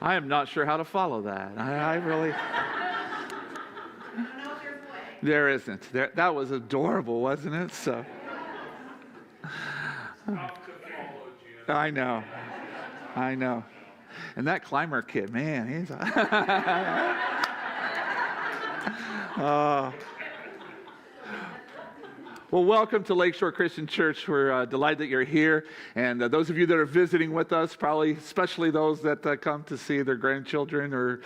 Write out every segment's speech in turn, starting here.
I am not sure how to follow that. I really... There isn't. That was adorable, wasn't it? So... I know. And that climber kid, man, he's... Well, welcome to Lakeshore Christian Church. We're delighted that you're here. And those of you that are visiting with us, probably especially those that come to see their grandchildren or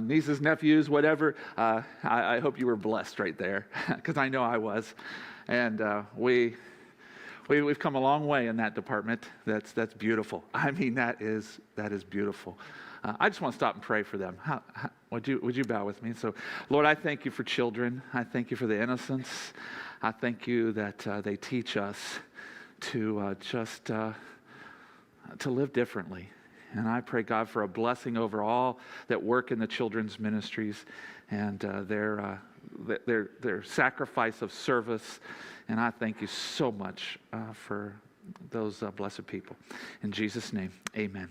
nieces, nephews, whatever, I hope you were blessed right there, because I know I was. And we've come a long way in that department. That's beautiful. I mean, that is beautiful. I just want to stop and pray for them. Would you bow with me? So, Lord, I thank you for children. I thank you for the innocence. I thank you that they teach us to to live differently. And I pray, God, for a blessing over all that work in the children's ministries and their sacrifice of service. And I thank you so much for those blessed people. In Jesus' name, amen.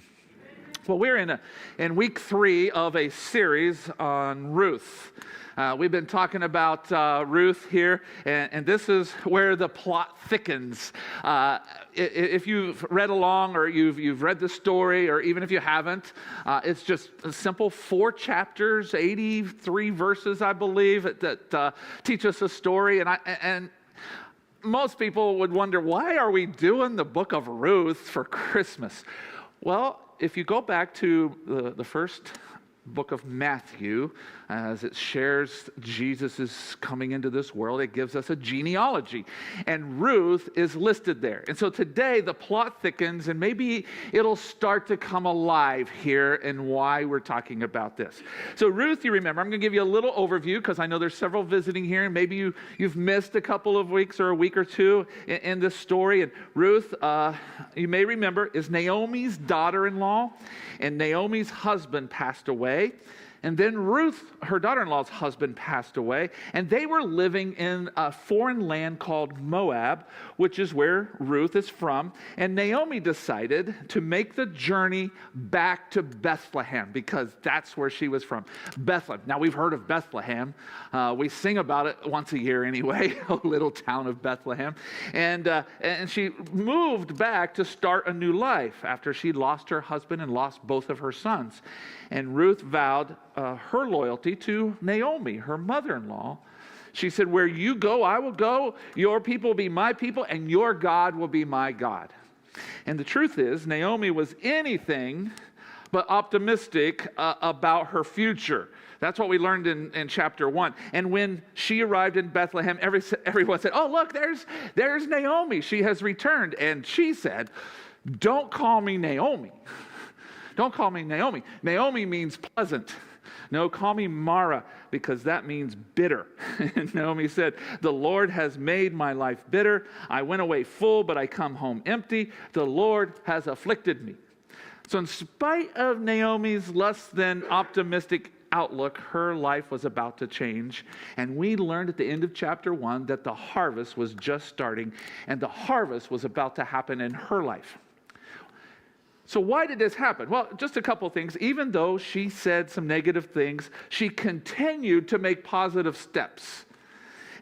Well, we're in week 3 of a series on Ruth. We've been talking about Ruth here, and this is where the plot thickens. If you've read along or you've read the story, or even if you haven't, it's just a simple 4 chapters, 83 verses, I believe, that teach us a story. And most people would wonder, why are we doing the book of Ruth for Christmas? Well, if you go back to the first book of Matthew, as it shares Jesus' coming into this world, it gives us a genealogy. And Ruth is listed there. And so today the plot thickens, and maybe it'll start to come alive here and why we're talking about this. So Ruth, you remember, I'm going to give you a little overview because I know there's several visiting here, and maybe you've missed a couple of weeks or a week or two in this story. And Ruth, you may remember, is Naomi's daughter-in-law, and Naomi's husband passed away. And then Ruth, her daughter-in-law's husband, passed away, and they were living in a foreign land called Moab, which is where Ruth is from. And Naomi decided to make the journey back to Bethlehem, because that's where she was from, Bethlehem. Now, we've heard of Bethlehem. We sing about it once a year anyway, a little town of Bethlehem. And she moved back to start a new life after she lost her husband and lost both of her sons. And Ruth vowed her loyalty to Naomi, her mother-in-law. She said, where you go, I will go. Your people will be my people, and your God will be my God. And the truth is, Naomi was anything but optimistic about her future. That's what we learned in chapter 1. And when she arrived in Bethlehem, everyone said, oh, look, there's Naomi. She has returned. And she said, don't call me Naomi. Don't call me Naomi. Naomi means pleasant. No, call me Mara, because that means bitter. And Naomi said, the Lord has made my life bitter. I went away full, but I come home empty. The Lord has afflicted me. So in spite of Naomi's less than optimistic outlook, her life was about to change. And we learned at the end of chapter 1 that the harvest was just starting, and the harvest was about to happen in her life. So why did this happen? Well, just a couple things. Even though she said some negative things, she continued to make positive steps.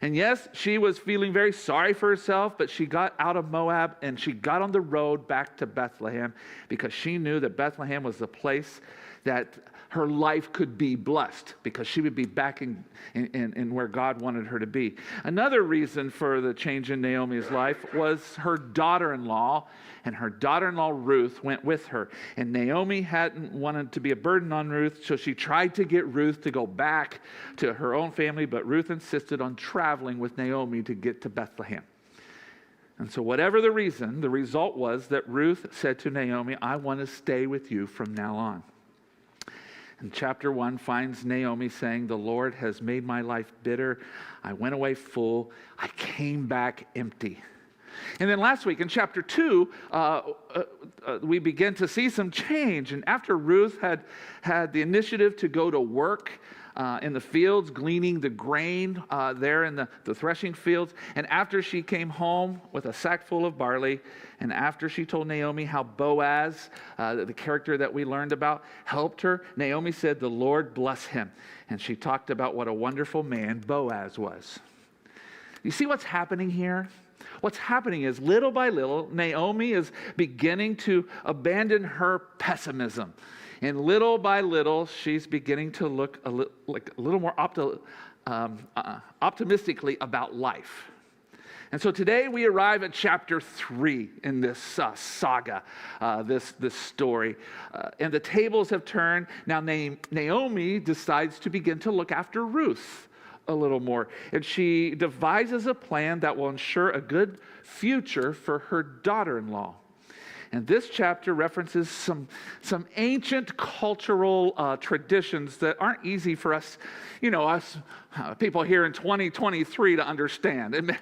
And yes, she was feeling very sorry for herself, but she got out of Moab and she got on the road back to Bethlehem, because she knew that Bethlehem was the place that her life could be blessed, because she would be back in where God wanted her to be. Another reason for the change in Naomi's life was her daughter-in-law, and her daughter-in-law Ruth went with her. And Naomi hadn't wanted to be a burden on Ruth, so she tried to get Ruth to go back to her own family, but Ruth insisted on traveling with Naomi to get to Bethlehem. And so whatever the reason, the result was that Ruth said to Naomi, I want to stay with you from now on. And chapter 1 finds Naomi saying, the Lord has made my life bitter. I went away full. I came back empty. And then last week in chapter 2, we begin to see some change. And after Ruth had the initiative to go to work, in the fields, gleaning the grain there in the threshing fields. And after she came home with a sack full of barley, and after she told Naomi how Boaz, the character that we learned about, helped her, Naomi said, "The Lord bless him." And she talked about what a wonderful man Boaz was. You see what's happening here? What's happening is, little by little, Naomi is beginning to abandon her pessimism. And little by little, she's beginning to look a little more optimistically about life. And so today we arrive at chapter 3 in this saga, this story. And the tables have turned. Now Naomi decides to begin to look after Ruth a little more. And she devises a plan that will ensure a good future for her daughter-in-law. And this chapter references some ancient cultural traditions that aren't easy for us, us people here in 2023 to understand. And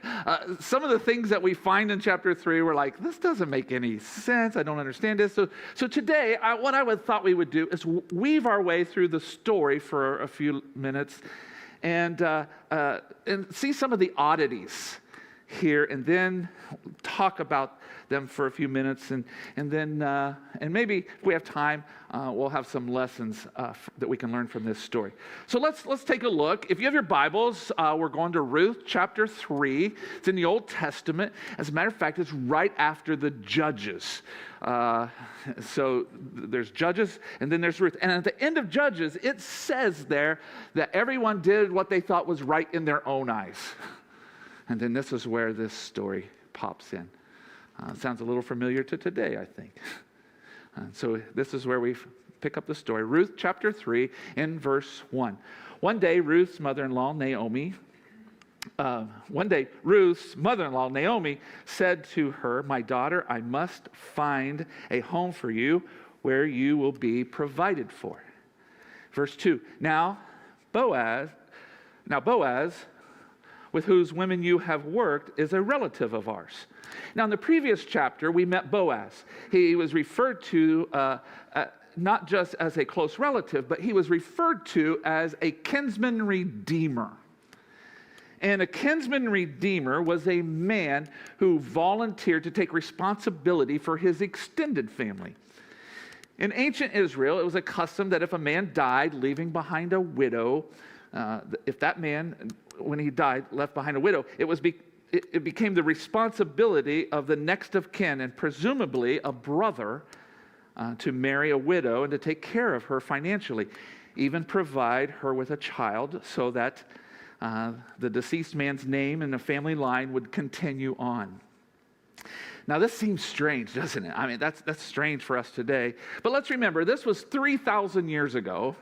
some of the things that we find in chapter 3, we're like, this doesn't make any sense. I don't understand this. So today, what I thought we would do is weave our way through the story for a few minutes and see some of the oddities here, and then talk about them for a few minutes, and then maybe if we have time, we'll have some lessons that we can learn from this story. So let's take a look. If you have your Bibles, we're going to Ruth chapter 3. It's in the Old Testament. As a matter of fact, it's right after the Judges. So there's Judges, and then there's Ruth. And at the end of Judges, it says there that everyone did what they thought was right in their own eyes. And then this is where this story pops in. Sounds a little familiar to today, I think. So this is where we pick up the story. Ruth chapter 3 in verse 1. One day, Ruth's mother-in-law, Naomi, said to her, "My daughter, I must find a home for you where you will be provided for." Verse 2. Now Boaz, with whose women you have worked, is a relative of ours. Now, in the previous chapter, we met Boaz. He was referred to not just as a close relative, but he was referred to as a kinsman redeemer. And a kinsman redeemer was a man who volunteered to take responsibility for his extended family. In ancient Israel, it was a custom that if a man died, leaving behind a widow, if that man, when he died, left behind a widow, it became the responsibility of the next of kin, and presumably a brother, to marry a widow and to take care of her financially, even provide her with a child so that the deceased man's name in the family line would continue on. Now, this seems strange, doesn't it? I mean, that's strange for us today. But let's remember, this was 3,000 years ago,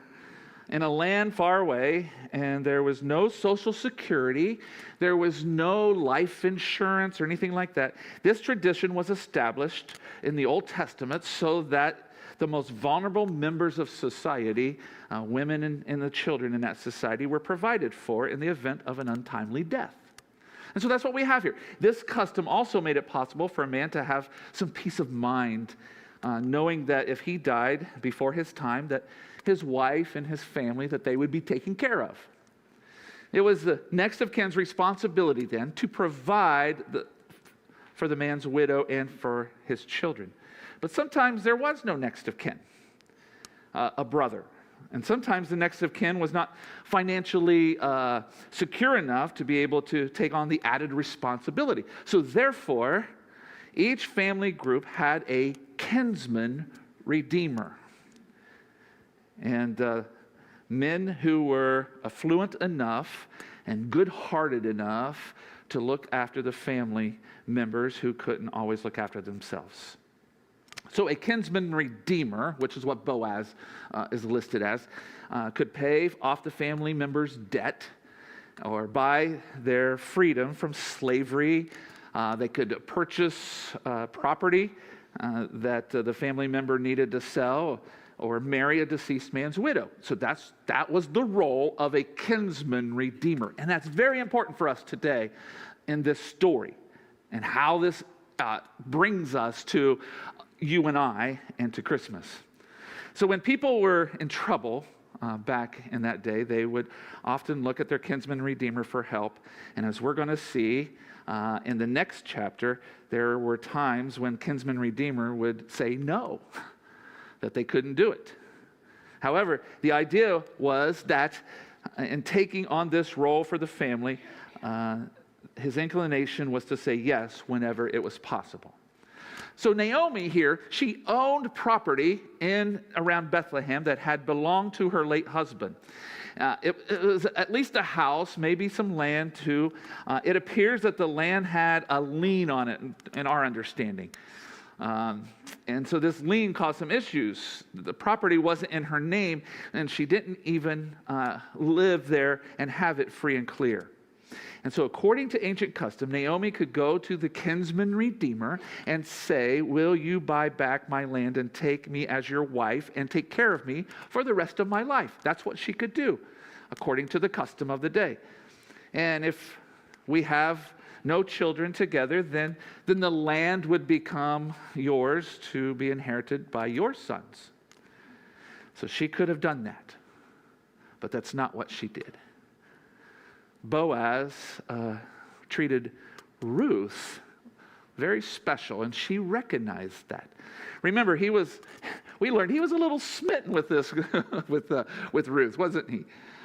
in a land far away, and there was no Social Security, there was no life insurance or anything like that. This tradition was established in the Old Testament so that the most vulnerable members of society, women and the children in that society, were provided for in the event of an untimely death. And so that's what we have here. This custom also made it possible for a man to have some peace of mind, knowing that if he died before his time, that his wife and his family, that they would be taken care of. It was the next of kin's responsibility then to provide for the man's widow and for his children. But sometimes there was no next of kin, a brother. And sometimes the next of kin was not financially secure enough to be able to take on the added responsibility. So therefore, each family group had a kinsman redeemer. And men who were affluent enough and good-hearted enough to look after the family members who couldn't always look after themselves. So a kinsman redeemer, which is what Boaz is listed as, could pay off the family member's debt or buy their freedom from slavery. They could purchase property that the family member needed to sell, or marry a deceased man's widow. So that was the role of a kinsman redeemer. And that's very important for us today in this story and how this brings us to you and I and to Christmas. So when people were in trouble, back in that day, they would often look at their kinsman redeemer for help. And as we're going to see in the next chapter, there were times when kinsman redeemer would say no, that they couldn't do it. However, the idea was that in taking on this role for the family, his inclination was to say yes whenever it was possible. So Naomi here, she owned property in around Bethlehem that had belonged to her late husband. It was at least a house, maybe some land too. It appears that the land had a lien on it in our understanding. And so this lien caused some issues. The property wasn't in her name, and she didn't even live there and have it free and clear. And so according to ancient custom, Naomi could go to the kinsman redeemer and say, will you buy back my land and take me as your wife and take care of me for the rest of my life? That's what she could do, according to the custom of the day. And if we have no children together, then the land would become yours to be inherited by your sons. So she could have done that, but that's not what she did. Boaz treated Ruth very special, and she recognized that. Remember, we learned he was a little smitten with this, with Ruth, wasn't he?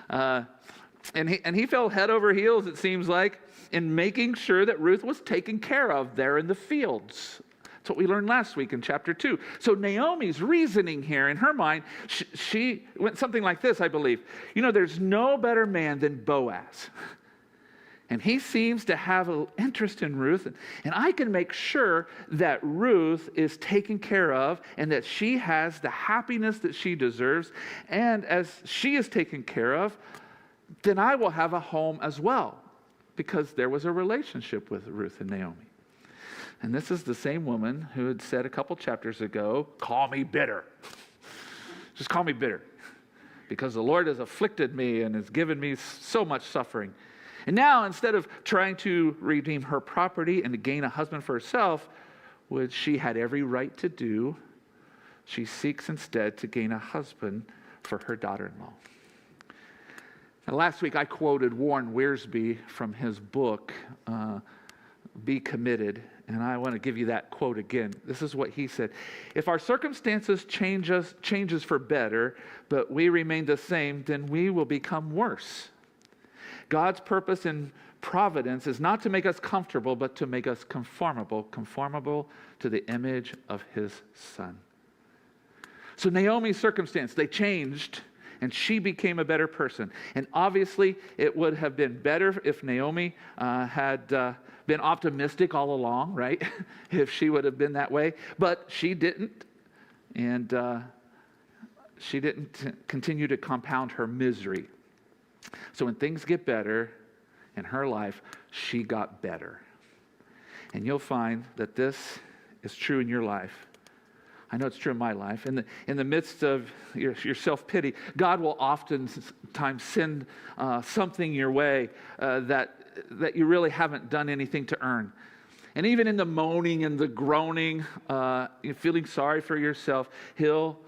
And he fell head over heels, it seems like, in making sure that Ruth was taken care of there in the fields. That's what we learned last week in chapter 2. So Naomi's reasoning here, in her mind, she went something like this, I believe. There's no better man than Boaz. And he seems to have an interest in Ruth. And I can make sure that Ruth is taken care of and that she has the happiness that she deserves. And as she is taken care of, then I will have a home as well. Because there was a relationship with Ruth and Naomi. And this is the same woman who had said a couple chapters ago, call me bitter. Just call me bitter. Because the Lord has afflicted me and has given me so much suffering. And now, instead of trying to redeem her property and to gain a husband for herself, which she had every right to do, she seeks instead to gain a husband for her daughter-in-law. Now, last week I quoted Warren Wiersbe from his book, Be Committed. And I want to give you that quote again. This is what he said. If our circumstances changes for better, but we remain the same, then we will become worse. God's purpose in providence is not to make us comfortable, but to make us conformable to the image of his Son. So Naomi's circumstance, they changed, and she became a better person. And obviously, it would have been better if Naomi had been optimistic all along, right? If she would have been that way. But she didn't. And she didn't continue to compound her misery. So when things get better in her life, she got better. And you'll find that this is true in your life. I know it's true in my life. In the midst of your self-pity, God will oftentimes send something your way that you really haven't done anything to earn. And even in the moaning and the groaning, feeling sorry for yourself, he'll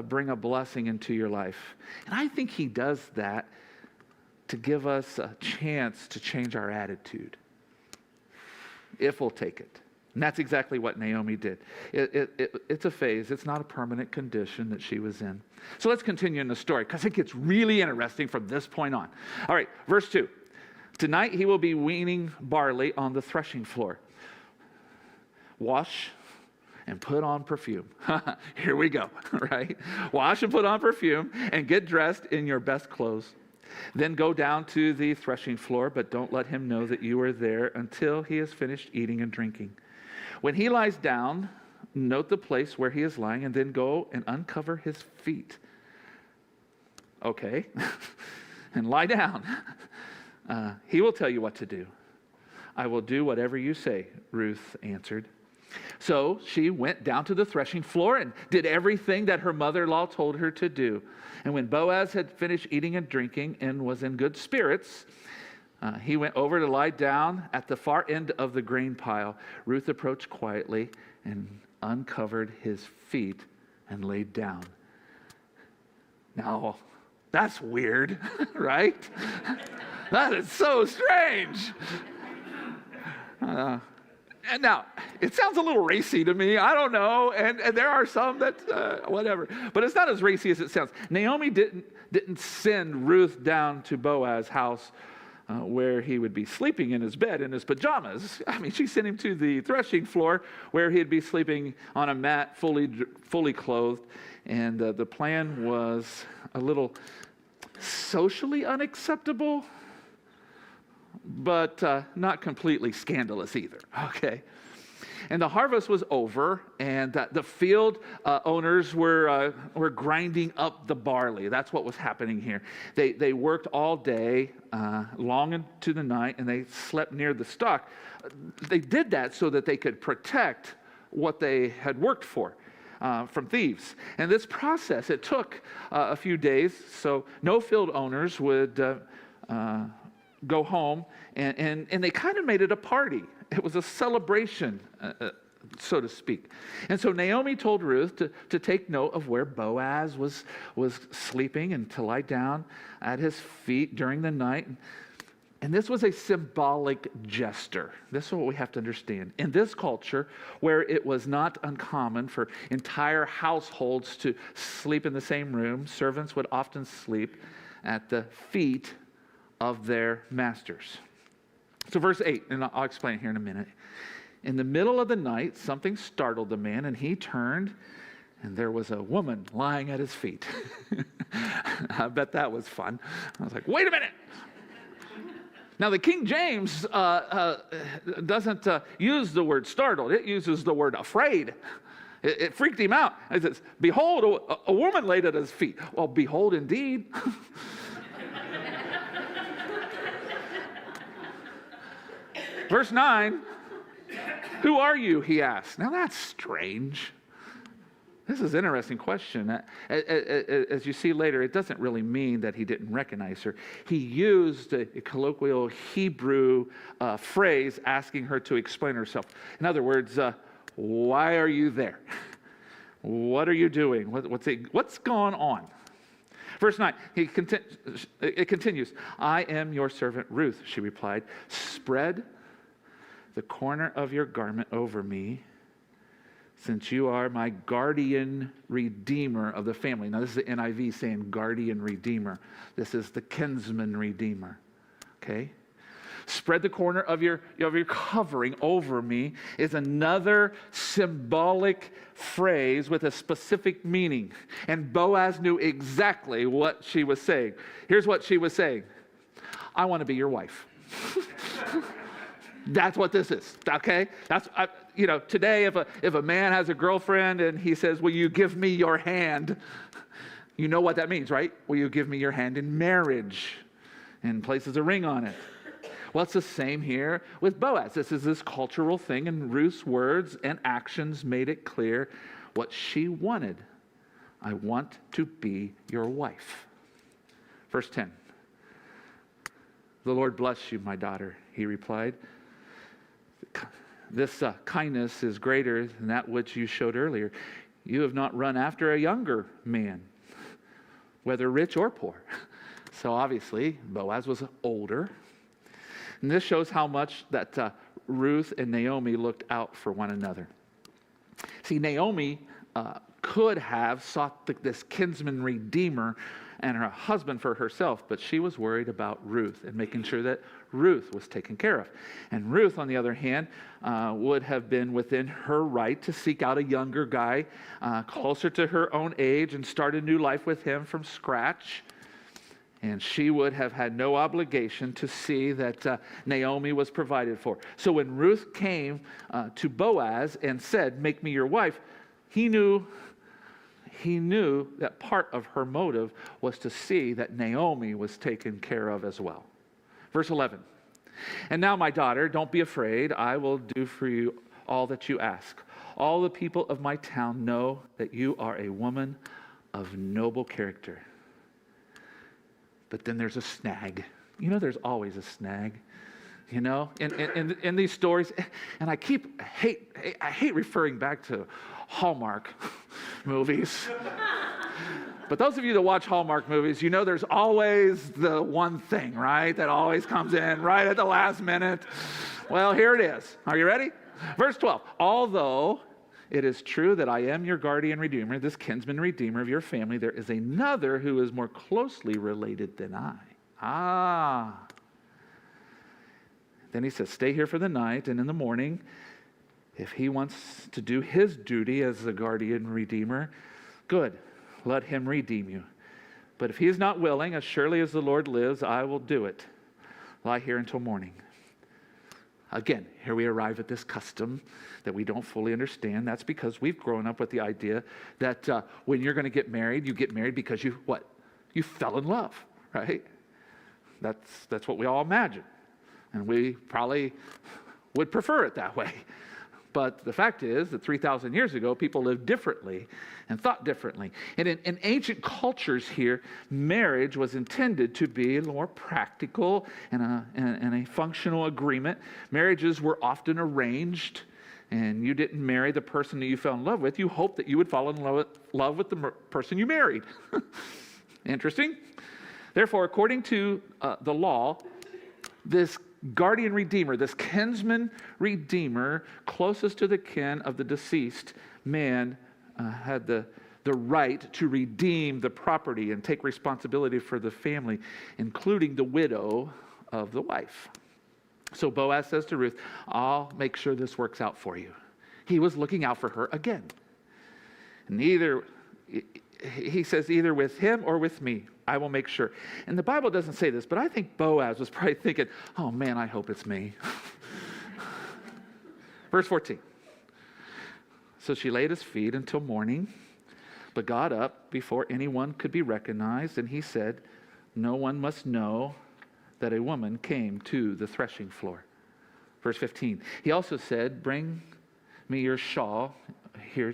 bring a blessing into your life. And I think he does that to give us a chance to change our attitude, if we'll take it. And that's exactly what Naomi did. It's a phase. It's not a permanent condition that she was in. So let's continue in the story, because it gets really interesting from this point on. All right, verse 2. Tonight he will be weaning barley on the threshing floor. Wash and put on perfume. Here we go, right? Wash and put on perfume and get dressed in your best clothes. Then go down to the threshing floor, but don't let him know that you are there until he has finished eating and drinking. When he lies down, note the place where he is lying, and then go and uncover his feet. Okay. And lie down. He will tell you what to do. I will do whatever you say, Ruth answered. So she went down to the threshing floor and did everything that her mother-in-law told her to do. And when Boaz had finished eating and drinking and was in good spirits, he went over to lie down at the far end of the grain pile. Ruth approached quietly and uncovered his feet and laid down. Now, That's weird, right? That is so strange. And now, it sounds a little racy to me. I don't know. And there are some that, whatever. But it's not as racy as it sounds. Naomi didn't send Ruth down to Boaz's house where he would be sleeping in his bed in his pajamas. I mean, she sent him to the threshing floor where he'd be sleeping on a mat, fully clothed. And the plan was a little socially unacceptable, but not completely scandalous either, okay? And the harvest was over, and the field owners were grinding up the barley. That's what was happening here. They worked all day, long into the night, and they slept near the stock. They did that so that they could protect what they had worked for from thieves. And this process, it took a few days, so no field owners would go home, and they kind of made it a party. It was a celebration, so to speak. And so Naomi told Ruth to take note of where Boaz was sleeping and to lie down at his feet during the night. And this was a symbolic gesture. This is what we have to understand. In this culture, where it was not uncommon for entire households to sleep in the same room, servants would often sleep at the feet of their masters. So verse 8, and I'll explain it here in a minute. In the middle of the night, something startled the man, and he turned, and there was a woman lying at his feet. I bet that was fun. I was like, wait a minute. Now, the King James doesn't use the word startled. It uses the word afraid. It freaked him out. It says, behold, a woman laid at his feet. Well, behold, indeed. Verse 9, who are you, he asked. Now, that's strange. This is an interesting question. As you see later, it doesn't really mean that he didn't recognize her. He used a colloquial Hebrew phrase asking her to explain herself. In other words, why are you there? What are you doing? What's going on? Verse 9, it continues. I am your servant Ruth, she replied. Spread the corner of your garment over me, since you are my guardian redeemer of the family. Now, this is the NIV saying guardian redeemer. This is the kinsman redeemer, okay? Spread the corner of your covering over me is another symbolic phrase with a specific meaning. And Boaz knew exactly what she was saying. Here's what she was saying. I want to be your wife. That's what this is, okay? Today if a man has a girlfriend and he says, will you give me your hand? You know what that means, right? Will you give me your hand in marriage? And places a ring on it. Well, it's the same here with Boaz. This is this cultural thing, and Ruth's words and actions made it clear what she wanted. I want to be your wife. Verse 10. The Lord bless you, my daughter, he replied. This kindness is greater than that which you showed earlier. You have not run after a younger man, whether rich or poor. So obviously, Boaz was older. And this shows how much that Ruth and Naomi looked out for one another. See, Naomi could have sought this kinsman redeemer and her husband for herself, but she was worried about Ruth and making sure that Ruth was taken care of. And Ruth, on the other hand, would have been within her right to seek out a younger guy closer to her own age and start a new life with him from scratch. And she would have had no obligation to see that Naomi was provided for. So when Ruth came to Boaz and said, make me your wife, he knew that part of her motive was to see that Naomi was taken care of as well. Verse 11, and now, my daughter, don't be afraid. I will do for you all that you ask. All the people of my town know that you are a woman of noble character. But then there's a snag. You know, there's always a snag. You know, in these stories, and I hate referring back to Hallmark movies. But those of you that watch Hallmark movies, you know there's always the one thing, right? That always comes in right at the last minute. Well, here it is. Are you ready? Verse 12. Although it is true that I am your guardian redeemer, this kinsman redeemer of your family, there is another who is more closely related than I. Then he says, stay here for the night, and in the morning, if he wants to do his duty as the guardian redeemer, good. Let him redeem you. But if he is not willing, as surely as the Lord lives, I will do it. Lie here until morning. Again, here we arrive at this custom that we don't fully understand. That's because we've grown up with the idea that when you're going to get married, you get married because you fell in love, right? That's what we all imagine. And we probably would prefer it that way. But the fact is that 3,000 years ago, people lived differently and thought differently. And in ancient cultures here, marriage was intended to be a more practical and a functional agreement. Marriages were often arranged, and you didn't marry the person that you fell in love with. You hoped that you would fall in love with the person you married. Interesting. Therefore, according to the law, this guardian redeemer, this kinsman redeemer, closest to the kin of the deceased man, had the right to redeem the property and take responsibility for the family, including the widow of the wife. So Boaz says to Ruth, I'll make sure this works out for you. He was looking out for her again. And he says, either with him or with me, I will make sure. And the Bible doesn't say this, but I think Boaz was probably thinking, oh man, I hope it's me. Verse 14. So she lay at his feet until morning, but got up before anyone could be recognized. And he said, no one must know that a woman came to the threshing floor. Verse 15. He also said, bring me your shawl here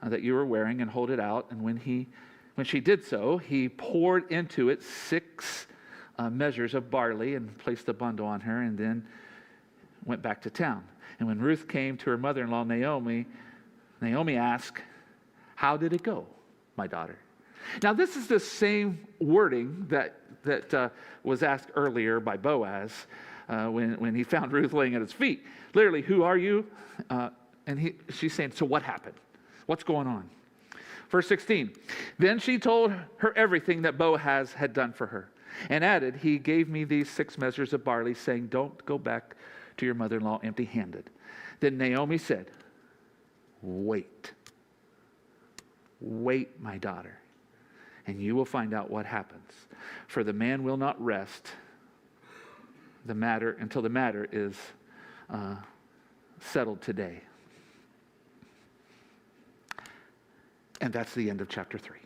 that you were wearing and hold it out. And when she did so, he poured into it 6 measures of barley and placed the bundle on her, and then went back to town. And when Ruth came to her mother-in-law, Naomi asked, how did it go, my daughter? Now, this is the same wording that was asked earlier by Boaz when he found Ruth laying at his feet. Literally, who are you? And she's saying, so what happened? What's going on? Verse 16, then she told her everything that Boaz had done for her, and added, he gave me these 6 measures of barley, saying, don't go back to your mother-in-law empty-handed. Then Naomi said, wait, my daughter, and you will find out what happens. For the man will not rest until the matter is settled today. And that's the end of chapter 3.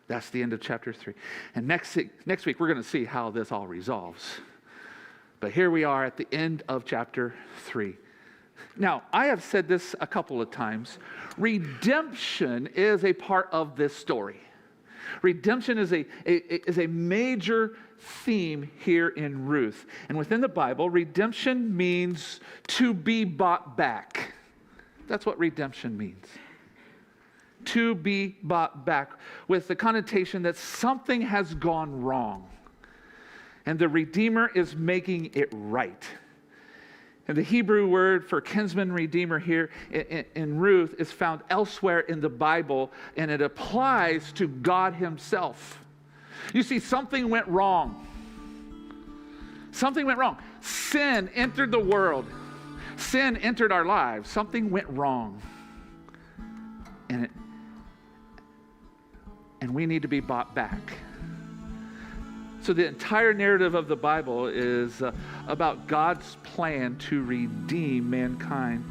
That's the end of chapter 3. And next week, we're going to see how this all resolves. But here we are at the end of chapter 3. Now, I have said this a couple of times. Redemption is a part of this story. Redemption is a major theme here in Ruth. And within the Bible, redemption means to be bought back. That's what redemption means. To be bought back, with the connotation that something has gone wrong and the Redeemer is making it right. And the Hebrew word for kinsman redeemer here in Ruth is found elsewhere in the Bible, and it applies to God himself. You see, something went wrong. Something went wrong. Sin entered the world. Sin entered our lives. Something went wrong. And we need to be bought back. So the entire narrative of the Bible is about God's plan to redeem mankind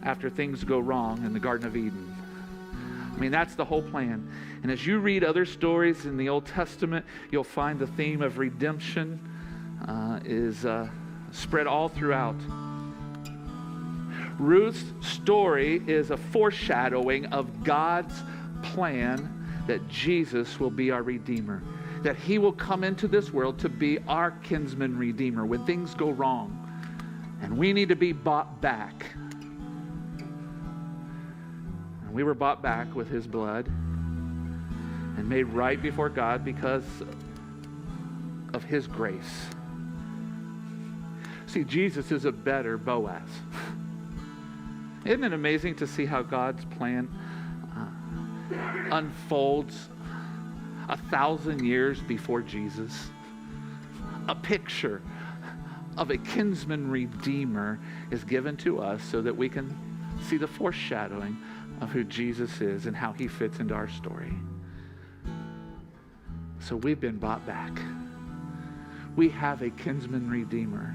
after things go wrong in the Garden of Eden. I mean, that's the whole plan. And as you read other stories in the Old Testament, you'll find the theme of redemption is spread all throughout. Ruth's story is a foreshadowing of God's plan that Jesus will be our Redeemer, that he will come into this world to be our kinsman redeemer when things go wrong. And we need to be bought back. And we were bought back with his blood. and made right before God because of his grace. See, Jesus is a better Boaz. Isn't it amazing to see how God's plan unfolds 1,000 years before Jesus? A picture of a kinsman redeemer is given to us so that we can see the foreshadowing of who Jesus is and how he fits into our story. So we've been bought back. We have a kinsman redeemer.